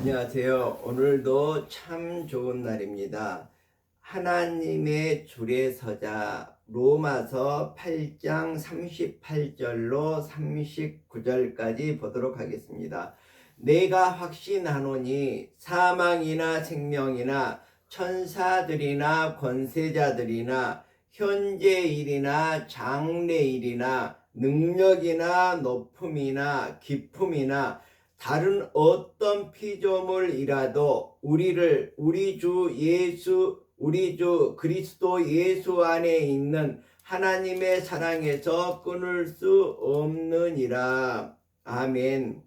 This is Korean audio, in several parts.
안녕하세요. 오늘도 참 좋은 날입니다. 하나님의 줄에 서자 로마서 8장 38절로 39절까지 보도록 하겠습니다. 내가 확신하노니 사망이나 생명이나 천사들이나 권세자들이나 현재일이나 장래일이나 능력이나 높음이나 깊음이나 다른 어떤 피조물이라도 우리 주 그리스도 예수 안에 있는 하나님의 사랑에서 끊을 수 없느니라. 아멘.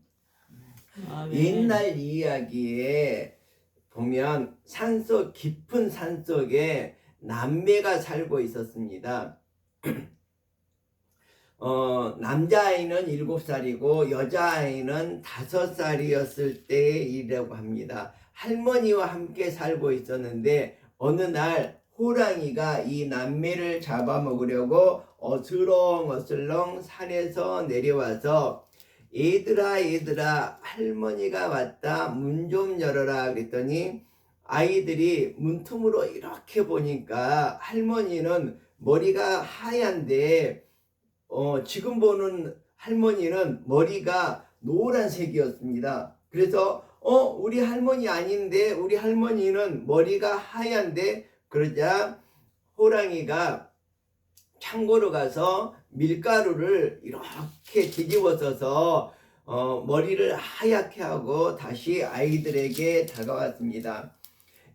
옛날 이야기에 보면 깊은 산속에 남매가 살고 있었습니다. 남자아이는 7살이고 여자아이는 5살이었을 때의 일이라고 합니다. 할머니와 함께 살고 있었는데 어느 날 호랑이가 이 남매를 잡아먹으려고 어슬렁어슬렁 산에서 내려와서 얘들아 할머니가 왔다, 문 좀 열어라 그랬더니 아이들이 문틈으로 이렇게 보니까 할머니는 머리가 하얀데 지금 보는 할머니는 머리가 노란색이었습니다. 그래서 우리 할머니 아닌데, 우리 할머니는 머리가 하얀데, 그러자 호랑이가 창고로 가서 밀가루를 이렇게 뒤집어서서 머리를 하얗게 하고 다시 아이들에게 다가왔습니다.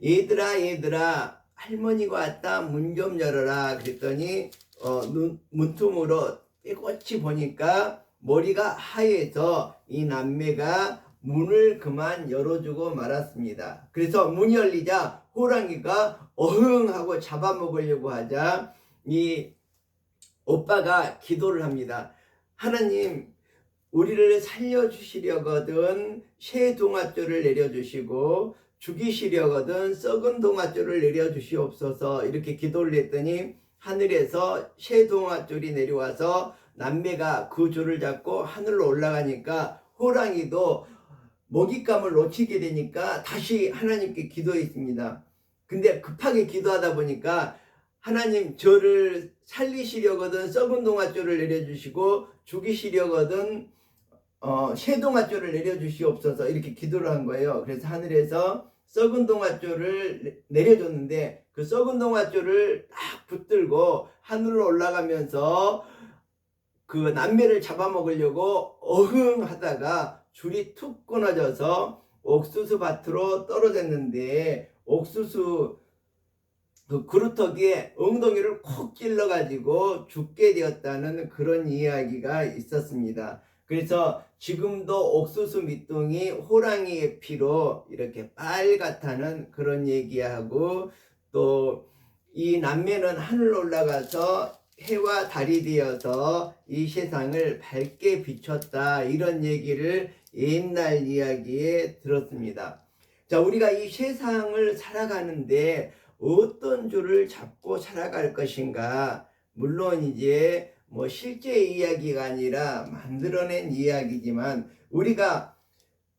얘들아 할머니가 왔다, 문 좀 열어라 그랬더니 문틈으로 떼꼬치 보니까 머리가 하얘서 이 남매가 문을 그만 열어주고 말았습니다. 그래서 문이 열리자 호랑이가 어흥 하고 잡아먹으려고 하자 이 오빠가 기도를 합니다. 하나님, 우리를 살려주시려거든 새 동아줄을 내려주시고 죽이시려거든 썩은 동아줄을 내려주시옵소서. 이렇게 기도를 했더니 하늘에서 새 동아줄이 내려와서 남매가 그 줄을 잡고 하늘로 올라가니까 호랑이도 먹잇감을 놓치게 되니까 다시 하나님께 기도했습니다. 근데 급하게 기도하다 보니까 하나님, 저를 살리시려거든 썩은 동아줄을 내려주시고 죽이시려거든 새 동아줄을 내려주시옵소서. 이렇게 기도를 한 거예요. 그래서 하늘에서 썩은 동아줄을 내려줬는데 그 썩은 동아줄을 딱 붙들고 하늘로 올라가면서 그 남매를 잡아먹으려고 어흥 하다가 줄이 툭 끊어져서 옥수수 밭으로 떨어졌는데 옥수수 그 그루터기에 엉덩이를 콕 찔러가지고 죽게 되었다는 그런 이야기가 있었습니다. 그래서 지금도 옥수수 밑둥이 호랑이의 피로 이렇게 빨갛다는 그런 얘기하고 또 이 남매는 하늘로 올라가서 해와 달이 되어서 이 세상을 밝게 비췄다, 이런 얘기를 옛날 이야기에 들었습니다. 자, 우리가 이 세상을 살아가는데 어떤 줄을 잡고 살아갈 것인가? 물론 이제 실제 이야기가 아니라 만들어낸 이야기지만 우리가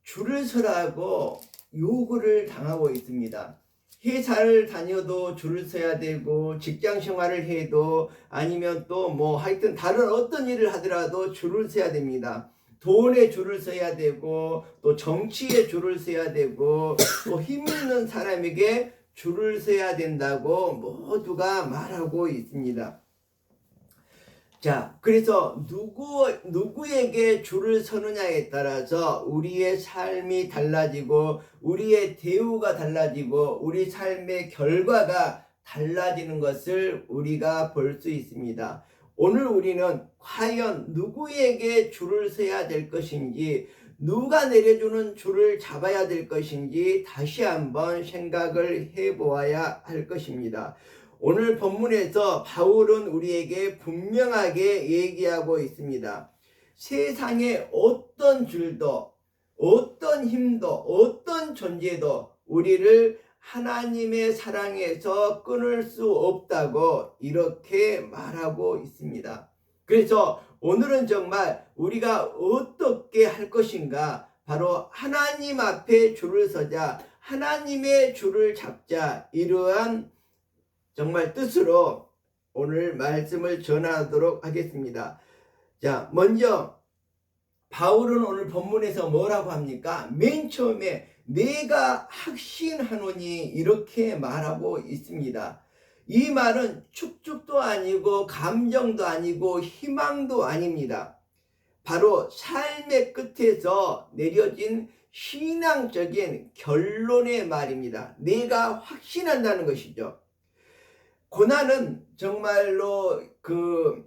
줄을 서라고 요구를 당하고 있습니다. 회사를 다녀도 줄을 서야 되고 직장 생활을 해도 아니면 또 하여튼 다른 어떤 일을 하더라도 줄을 서야 됩니다. 돈에 줄을 서야 되고 또 정치에 줄을 서야 되고 또 힘 있는 사람에게 줄을 서야 된다고 모두가 말하고 있습니다. 자, 그래서 누구에게 줄을 서느냐에 따라서 우리의 삶이 달라지고 우리의 대우가 달라지고 우리 삶의 결과가 달라지는 것을 우리가 볼 수 있습니다. 오늘 우리는 과연 누구에게 줄을 서야 될 것인지, 누가 내려주는 줄을 잡아야 될 것인지 다시 한번 생각을 해보아야 할 것입니다. 오늘 본문에서 바울은 우리에게 분명하게 얘기하고 있습니다. 세상의 어떤 줄도, 어떤 힘도, 어떤 존재도 우리를 하나님의 사랑에서 끊을 수 없다고 이렇게 말하고 있습니다. 그래서 오늘은 정말 우리가 어떻게 할 것인가, 바로 하나님 앞에 줄을 서자, 하나님의 줄을 잡자, 이러한 정말 뜻으로 오늘 말씀을 전하도록 하겠습니다. 자, 먼저 바울은 오늘 본문에서 뭐라고 합니까? 맨 처음에 내가 확신하노니 이렇게 말하고 있습니다. 이 말은 축축도 아니고 감정도 아니고 희망도 아닙니다. 바로 삶의 끝에서 내려진 신앙적인 결론의 말입니다. 내가 확신한다는 것이죠. 고난은 정말로 그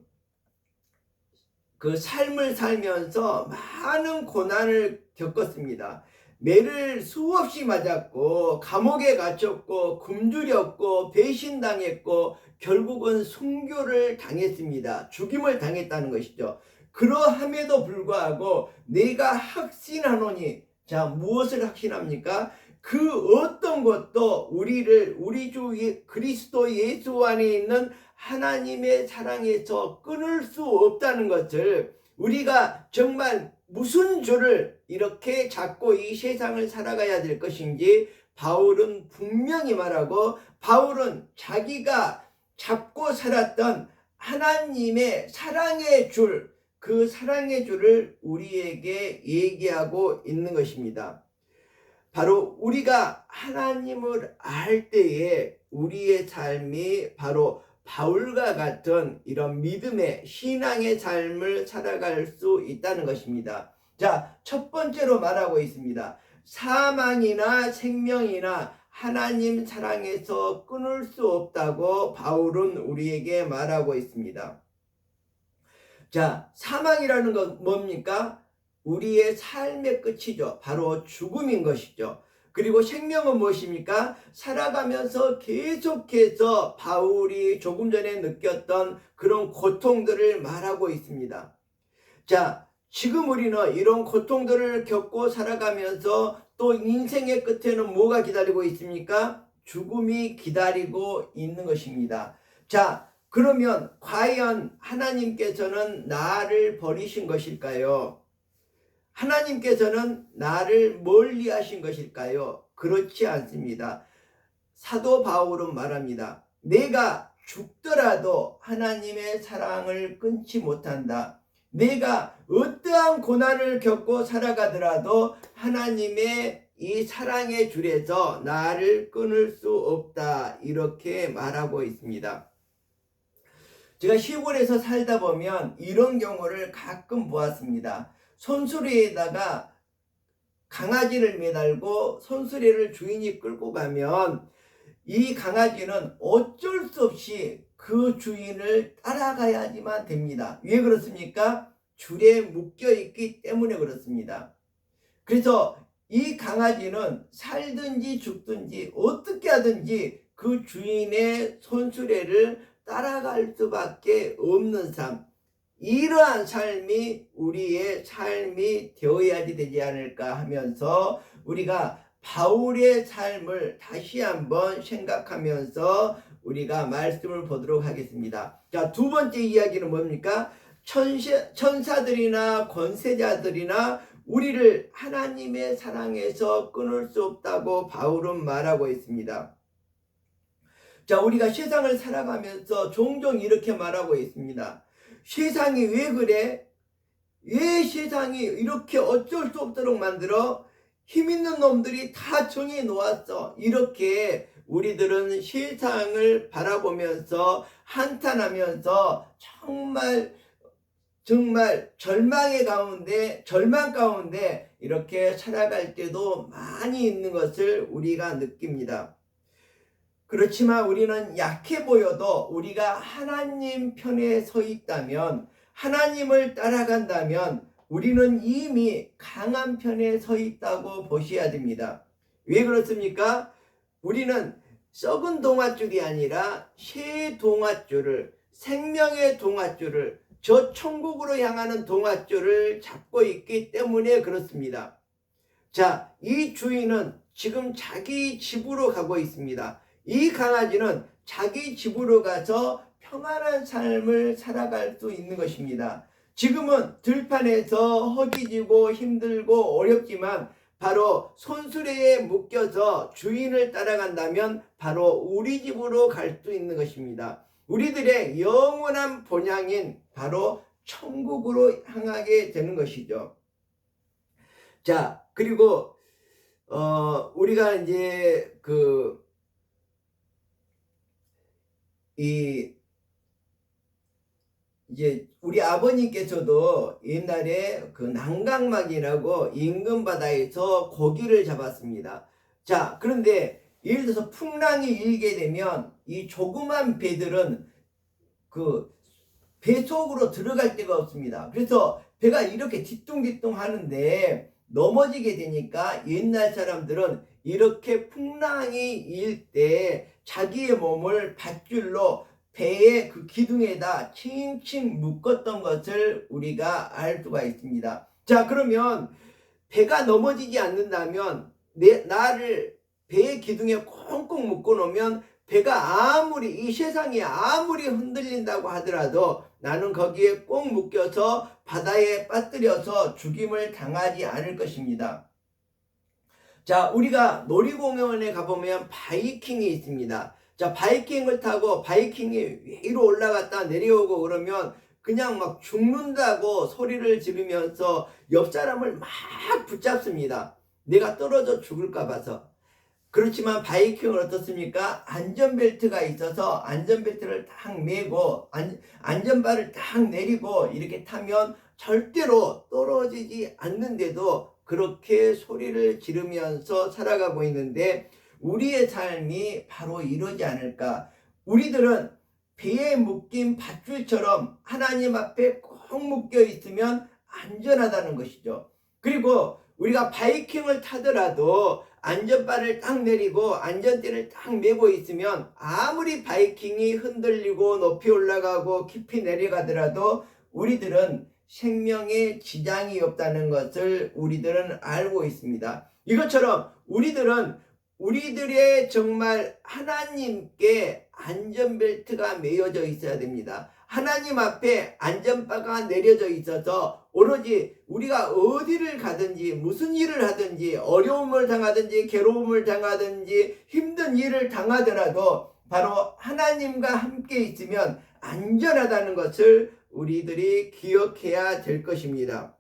삶을 살면서 많은 고난을 겪었습니다. 매를 수없이 맞았고, 감옥에 갇혔고, 굶주렸고, 배신당했고, 결국은 순교를 당했습니다. 죽임을 당했다는 것이죠. 그러함에도 불구하고 내가 확신하노니, 자, 무엇을 확신합니까? 그 어떤 것도 우리 주 그리스도 예수 안에 있는 하나님의 사랑에서 끊을 수 없다는 것을, 우리가 정말 무슨 줄을 이렇게 잡고 이 세상을 살아가야 될 것인지 바울은 분명히 말하고, 바울은 자기가 잡고 살았던 하나님의 사랑의 줄, 그 사랑의 줄을 우리에게 얘기하고 있는 것입니다. 바로 우리가 하나님을 알 때에 우리의 삶이 바로 바울과 같은 이런 믿음의 신앙의 삶을 살아갈 수 있다는 것입니다. 자, 첫 번째로 말하고 있습니다. 사망이나 생명이나 하나님 사랑에서 끊을 수 없다고 바울은 우리에게 말하고 있습니다. 자, 사망이라는 건 뭡니까? 우리의 삶의 끝이죠. 바로 죽음인 것이죠. 그리고 생명은 무엇입니까? 살아가면서 계속해서 바울이 조금 전에 느꼈던 그런 고통들을 말하고 있습니다. 자, 지금 우리는 이런 고통들을 겪고 살아가면서 또 인생의 끝에는 뭐가 기다리고 있습니까? 죽음이 기다리고 있는 것입니다. 자, 그러면 과연 하나님께서는 나를 버리신 것일까요? 하나님께서는 나를 멀리 하신 것일까요? 그렇지 않습니다. 사도 바울은 말합니다. 내가 죽더라도 하나님의 사랑을 끊지 못한다. 내가 어떠한 고난을 겪고 살아가더라도 하나님의 이 사랑의 줄에서 나를 끊을 수 없다. 이렇게 말하고 있습니다. 제가 시골에서 살다 보면 이런 경우를 가끔 보았습니다. 손수레에다가 강아지를 매달고 손수레를 주인이 끌고 가면 이 강아지는 어쩔 수 없이 그 주인을 따라가야지만 됩니다. 왜 그렇습니까? 줄에 묶여 있기 때문에 그렇습니다. 그래서 이 강아지는 살든지 죽든지 어떻게 하든지 그 주인의 손수레를 따라갈 수밖에 없는 삶, 이러한 삶이 우리의 삶이 되어야지 되지 않을까 하면서 우리가 바울의 삶을 다시 한번 생각하면서 우리가 말씀을 보도록 하겠습니다. 자, 두 번째 이야기는 뭡니까? 천사들이나 권세자들이나 우리를 하나님의 사랑에서 끊을 수 없다고 바울은 말하고 있습니다. 자, 우리가 세상을 살아가면서 종종 이렇게 말하고 있습니다. 세상이 왜 그래? 왜 세상이 이렇게 어쩔 수 없도록 만들어? 힘 있는 놈들이 다 정해 놓았어. 이렇게 우리들은 세상을 바라보면서 한탄하면서 정말 절망 가운데 이렇게 살아갈 때도 많이 있는 것을 우리가 느낍니다. 그렇지만 우리는 약해 보여도 우리가 하나님 편에 서 있다면, 하나님을 따라간다면 우리는 이미 강한 편에 서 있다고 보셔야 됩니다. 왜 그렇습니까? 우리는 썩은 동아줄이 아니라 새 동아줄을, 생명의 동아줄을, 저 천국으로 향하는 동아줄을 잡고 있기 때문에 그렇습니다. 자, 이 주인은 지금 자기 집으로 가고 있습니다. 이 강아지는 자기 집으로 가서 평안한 삶을 살아갈 수 있는 것입니다. 지금은 들판에서 허기지고 힘들고 어렵지만 바로 손수레에 묶여서 주인을 따라간다면 바로 우리 집으로 갈 수 있는 것입니다. 우리들의 영원한 본향인 바로 천국으로 향하게 되는 것이죠. 자, 그리고 우리가 이제 이제 우리 아버님께서도 옛날에 난강막이라고 인근 바다에서 고기를 잡았습니다. 자, 그런데 예를 들어서 풍랑이 일게 되면 이 조그만 배들은 배 속으로 들어갈 데가 없습니다. 그래서 배가 이렇게 뒤뚱뒤뚱 하는데 넘어지게 되니까 옛날 사람들은 이렇게 풍랑이 일 때 자기의 몸을 밧줄로 배의 기둥에다 칭칭 묶었던 것을 우리가 알 수가 있습니다. 자, 그러면 배가 넘어지지 않는다면 나를 배의 기둥에 꽁꽁 묶어 놓으면 배가 이 세상이 아무리 흔들린다고 하더라도 나는 거기에 꼭 묶여서 바다에 빠뜨려서 죽임을 당하지 않을 것입니다. 자, 우리가 놀이공원에 가보면 바이킹이 있습니다. 자, 바이킹을 타고 바이킹이 위로 올라갔다 내려오고 그러면 그냥 막 죽는다고 소리를 지르면서 옆 사람을 막 붙잡습니다. 내가 떨어져 죽을까 봐서. 그렇지만 바이킹은 어떻습니까? 안전벨트가 있어서 안전벨트를 딱 매고 안전바를 딱 내리고 이렇게 타면 절대로 떨어지지 않는데도 그렇게 소리를 지르면서 살아가고 있는데 우리의 삶이 바로 이러지 않을까? 우리들은 배에 묶인 밧줄처럼 하나님 앞에 꼭 묶여 있으면 안전하다는 것이죠. 그리고 우리가 바이킹을 타더라도 안전바를 딱 내리고 안전대를 딱 메고 있으면 아무리 바이킹이 흔들리고 높이 올라가고 깊이 내려가더라도 우리들은 생명에 지장이 없다는 것을 우리들은 알고 있습니다. 이것처럼 우리들의 정말 하나님께 안전벨트가 매여져 있어야 됩니다. 하나님 앞에 안전바가 내려져 있어서 오로지 우리가 어디를 가든지 무슨 일을 하든지 어려움을 당하든지 괴로움을 당하든지 힘든 일을 당하더라도 바로 하나님과 함께 있으면 안전하다는 것을 우리들이 기억해야 될 것입니다.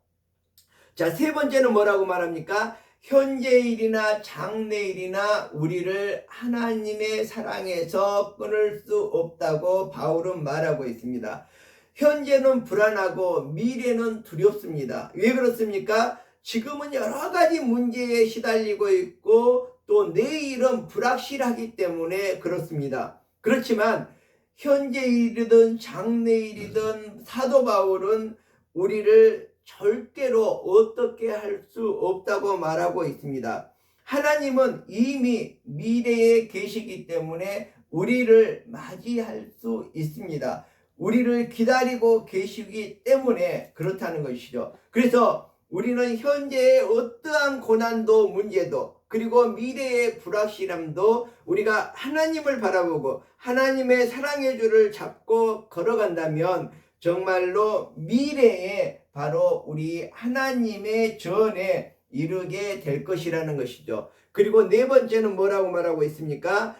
자, 세 번째는 뭐라고 말합니까? 현재일이나 장래일이나 우리를 하나님의 사랑에서 끊을 수 없다고 바울은 말하고 있습니다. 현재는 불안하고 미래는 두렵습니다. 왜 그렇습니까? 지금은 여러 가지 문제에 시달리고 있고 또 내일은 불확실하기 때문에 그렇습니다. 그렇지만 현재일이든 장래일이든 사도 바울은 우리를 절대로 어떻게 할 수 없다고 말하고 있습니다. 하나님은 이미 미래에 계시기 때문에 우리를 맞이할 수 있습니다. 우리를 기다리고 계시기 때문에 그렇다는 것이죠. 그래서 우리는 현재의 어떠한 고난도 문제도 그리고 미래의 불확실함도 우리가 하나님을 바라보고 하나님의 사랑의 줄을 잡고 걸어간다면 정말로 미래에 바로 우리 하나님의 전에 이르게 될 것이라는 것이죠. 그리고 네 번째는 뭐라고 말하고 있습니까?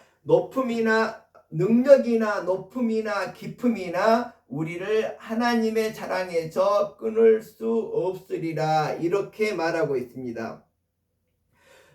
능력이나 높음이나 깊음이나 우리를 하나님의 사랑에서 끊을 수 없으리라 이렇게 말하고 있습니다.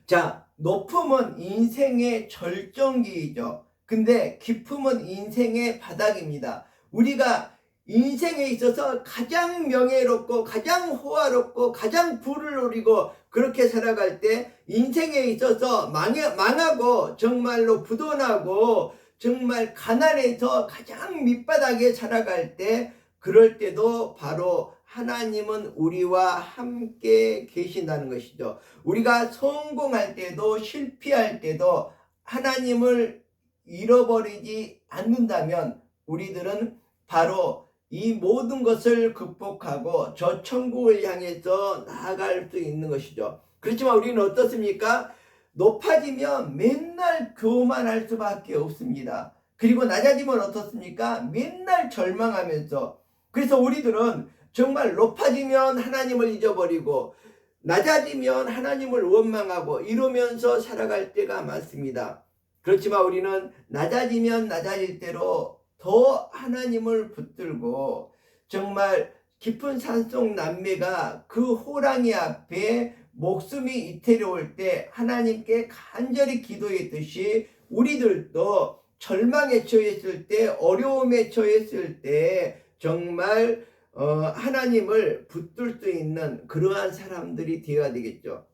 자, 높음은 인생의 절정기이죠. 근데 깊음은 인생의 바닥입니다. 우리가 인생에 있어서 가장 명예롭고 가장 호화롭고 가장 부를 누리고 그렇게 살아갈 때 인생에 있어서 망하고 정말로 부도나고 정말 가난해서 가장 밑바닥에 살아갈 때 그럴 때도 바로 하나님은 우리와 함께 계신다는 것이죠. 우리가 성공할 때도 실패할 때도 하나님을 잃어버리지 않는다면 우리들은 바로 이 모든 것을 극복하고 저 천국을 향해서 나아갈 수 있는 것이죠. 그렇지만 우리는 어떻습니까? 높아지면 맨날 교만할 수밖에 없습니다. 그리고 낮아지면 어떻습니까? 맨날 절망하면서. 그래서 우리들은 정말 높아지면 하나님을 잊어버리고 낮아지면 하나님을 원망하고 이러면서 살아갈 때가 많습니다. 그렇지만 우리는 낮아지면 낮아질 대로 더 하나님을 붙들고 정말 깊은 산속 남매가 그 호랑이 앞에 목숨이 이태로울 때 하나님께 간절히 기도했듯이 우리들도 절망에 처했을 때, 어려움에 처했을 때 정말 하나님을 붙들 수 있는 그러한 사람들이 되어야 되겠죠.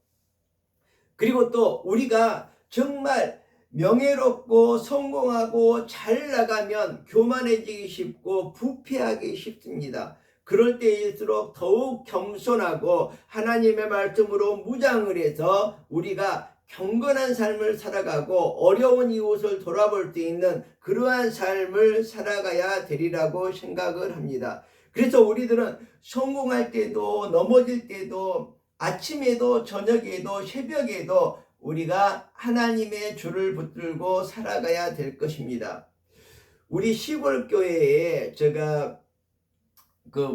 그리고 또 우리가 정말 명예롭고 성공하고 잘 나가면 교만해지기 쉽고 부패하기 쉽습니다. 그럴 때일수록 더욱 겸손하고 하나님의 말씀으로 무장을 해서 우리가 경건한 삶을 살아가고 어려운 이웃을 돌아볼 수 있는 그러한 삶을 살아가야 되리라고 생각을 합니다. 그래서 우리들은 성공할 때도 넘어질 때도 아침에도 저녁에도 새벽에도 우리가 하나님의 주를 붙들고 살아가야 될 것입니다. 우리 시골 교회에 제가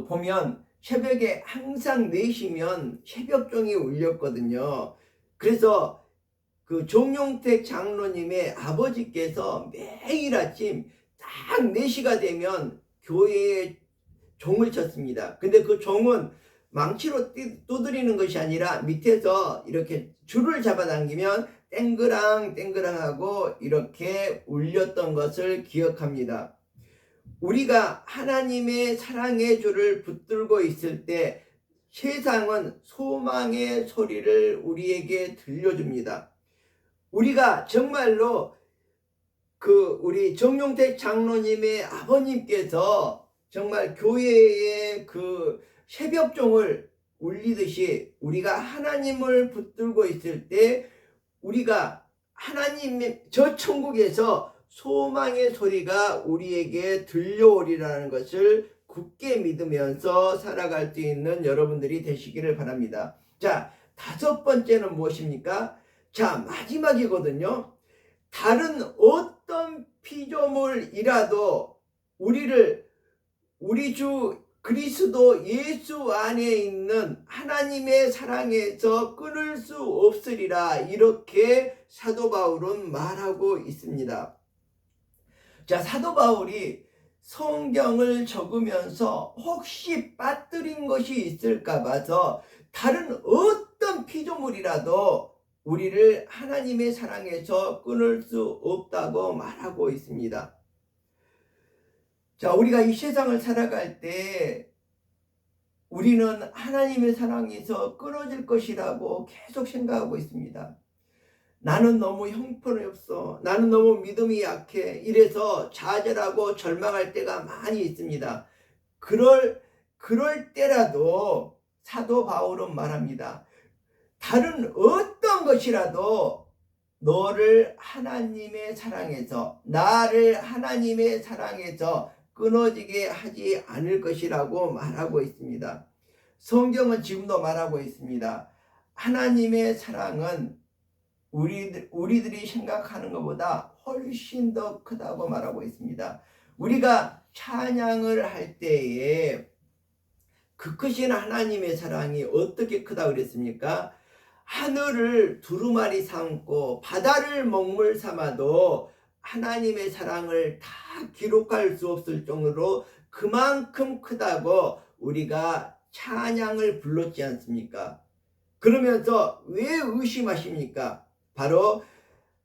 보면 새벽에 항상 4시면 새벽종이 울렸거든요. 그래서 정용택 장로님의 아버지께서 매일 아침 딱 4시가 되면 교회에 종을 쳤습니다. 근데 그 종은 망치로 두드리는 것이 아니라 밑에서 이렇게 줄을 잡아당기면 땡그랑 땡그랑하고 이렇게 울렸던 것을 기억합니다. 우리가 하나님의 사랑의 줄을 붙들고 있을 때 세상은 소망의 소리를 우리에게 들려줍니다. 우리가 정말로 우리 정용택 장로님의 아버님께서 정말 교회의 새벽종을 울리듯이 우리가 하나님을 붙들고 있을 때 우리가 하나님의 저 천국에서 소망의 소리가 우리에게 들려오리라는 것을 굳게 믿으면서 살아갈 수 있는 여러분들이 되시기를 바랍니다. 자, 5번째는 무엇입니까? 자, 마지막이거든요. 다른 어떤 피조물이라도 우리 주 그리스도 예수 안에 있는 하나님의 사랑에서 끊을 수 없으리라, 이렇게 사도 바울은 말하고 있습니다. 자, 사도 바울이 성경을 적으면서 혹시 빠뜨린 것이 있을까 봐서 다른 어떤 피조물이라도 우리를 하나님의 사랑에서 끊을 수 없다고 말하고 있습니다. 자, 우리가 이 세상을 살아갈 때 우리는 하나님의 사랑에서 끊어질 것이라고 계속 생각하고 있습니다. 나는 너무 형편이 없어, 나는 너무 믿음이 약해, 이래서 좌절하고 절망할 때가 많이 있습니다. 그럴 때라도 사도 바울은 말합니다. 다른 어떤 것이라도 너를 하나님의 사랑에서, 나를 하나님의 사랑에서 끊어지게 하지 않을 것이라고 말하고 있습니다. 성경은 지금도 말하고 있습니다. 하나님의 사랑은 우리들이 생각하는 것보다 훨씬 더 크다고 말하고 있습니다. 우리가 찬양을 할 때에 그 크신 하나님의 사랑이 어떻게 크다고 그랬습니까? 하늘을 두루마리 삼고 바다를 먹물 삼아도 하나님의 사랑을 다 기록할 수 없을 정도로 그만큼 크다고 우리가 찬양을 불렀지 않습니까? 그러면서 왜 의심하십니까? 바로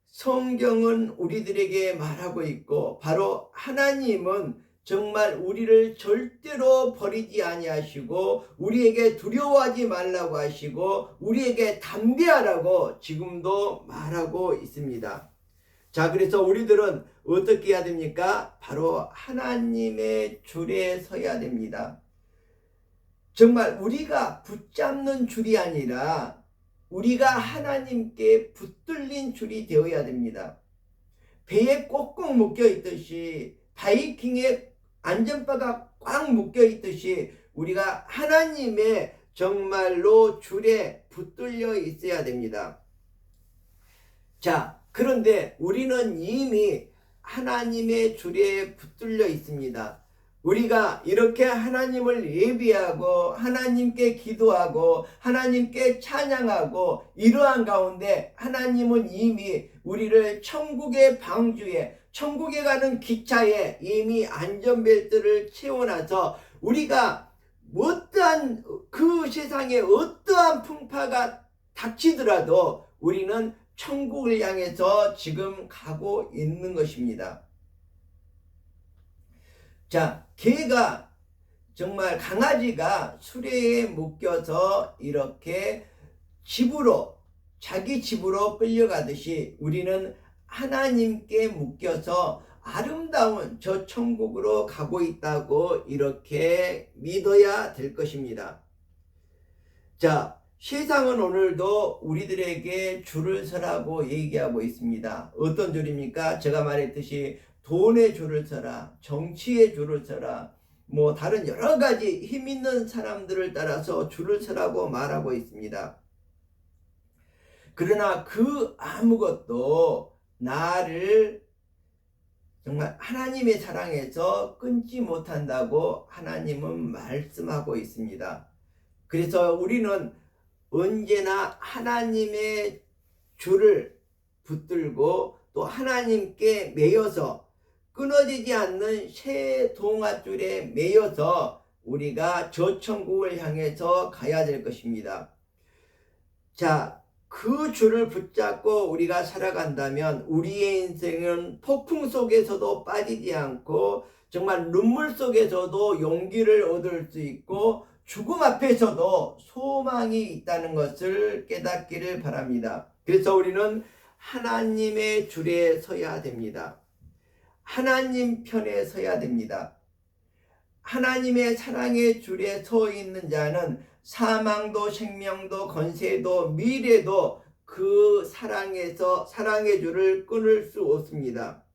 성경은 우리들에게 말하고 있고, 바로 하나님은 정말 우리를 절대로 버리지 아니하시고 우리에게 두려워하지 말라고 하시고 우리에게 담대하라고 지금도 말하고 있습니다. 자, 그래서 우리들은 어떻게 해야 됩니까? 바로 하나님의 줄에 서야 됩니다. 정말 우리가 붙잡는 줄이 아니라 우리가 하나님께 붙들린 줄이 되어야 됩니다. 배에 꼭꼭 묶여 있듯이, 바이킹에 안전바가 꽉 묶여 있듯이 우리가 하나님의 정말로 줄에 붙들려 있어야 됩니다. 자, 그런데 우리는 이미 하나님의 줄에 붙들려 있습니다. 우리가 이렇게 하나님을 예비하고 하나님께 기도하고 하나님께 찬양하고 이러한 가운데 하나님은 이미 우리를 천국의 방주에, 천국에 가는 기차에 이미 안전벨트를 채워놔서 우리가 어떠한 그 세상에 어떠한 풍파가 닥치더라도 우리는 천국을 향해서 지금 가고 있는 것입니다. 자, 개가 정말 강아지가 수레에 묶여서 이렇게 집으로, 자기 집으로 끌려가듯이 우리는 하나님께 묶여서 아름다운 저 천국으로 가고 있다고 이렇게 믿어야 될 것입니다. 자, 세상은 오늘도 우리들에게 줄을 서라고 얘기하고 있습니다. 어떤 줄입니까? 제가 말했듯이 돈의 줄을 서라, 정치의 줄을 서라, 뭐 다른 여러 가지 힘 있는 사람들을 따라서 줄을 서라고 말하고 있습니다. 그러나 그 아무것도 나를 정말 하나님의 사랑에서 끊지 못한다고 하나님은 말씀하고 있습니다. 그래서 우리는 언제나 하나님의 줄을 붙들고 또 하나님께 매여서 끊어지지 않는 새 동아줄에 매여서 우리가 저 천국을 향해서 가야 될 것입니다. 자, 그 줄을 붙잡고 우리가 살아간다면 우리의 인생은 폭풍 속에서도 빠지지 않고 정말 눈물 속에서도 용기를 얻을 수 있고 죽음 앞에서도 소망이 있다는 것을 깨닫기를 바랍니다. 그래서 우리는 하나님의 줄에 서야 됩니다. 하나님 편에 서야 됩니다. 하나님의 사랑의 줄에 서 있는 자는 사망도 생명도 권세도 미래도 그 사랑에서 사랑의 줄을 끊을 수 없습니다.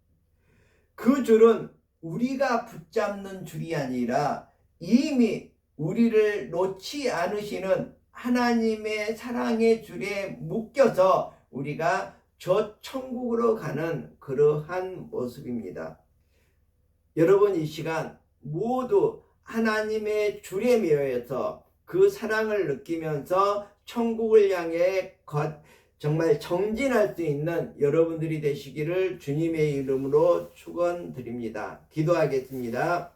그 줄은 우리가 붙잡는 줄이 아니라 이미 우리를 놓지 않으시는 하나님의 사랑의 줄에 묶여서 우리가 저 천국으로 가는 그러한 모습입니다. 여러분, 이 시간 모두 하나님의 줄에 매여서 그 사랑을 느끼면서 천국을 향해 정말 정진할 수 있는 여러분들이 되시기를 주님의 이름으로 축원드립니다. 기도하겠습니다.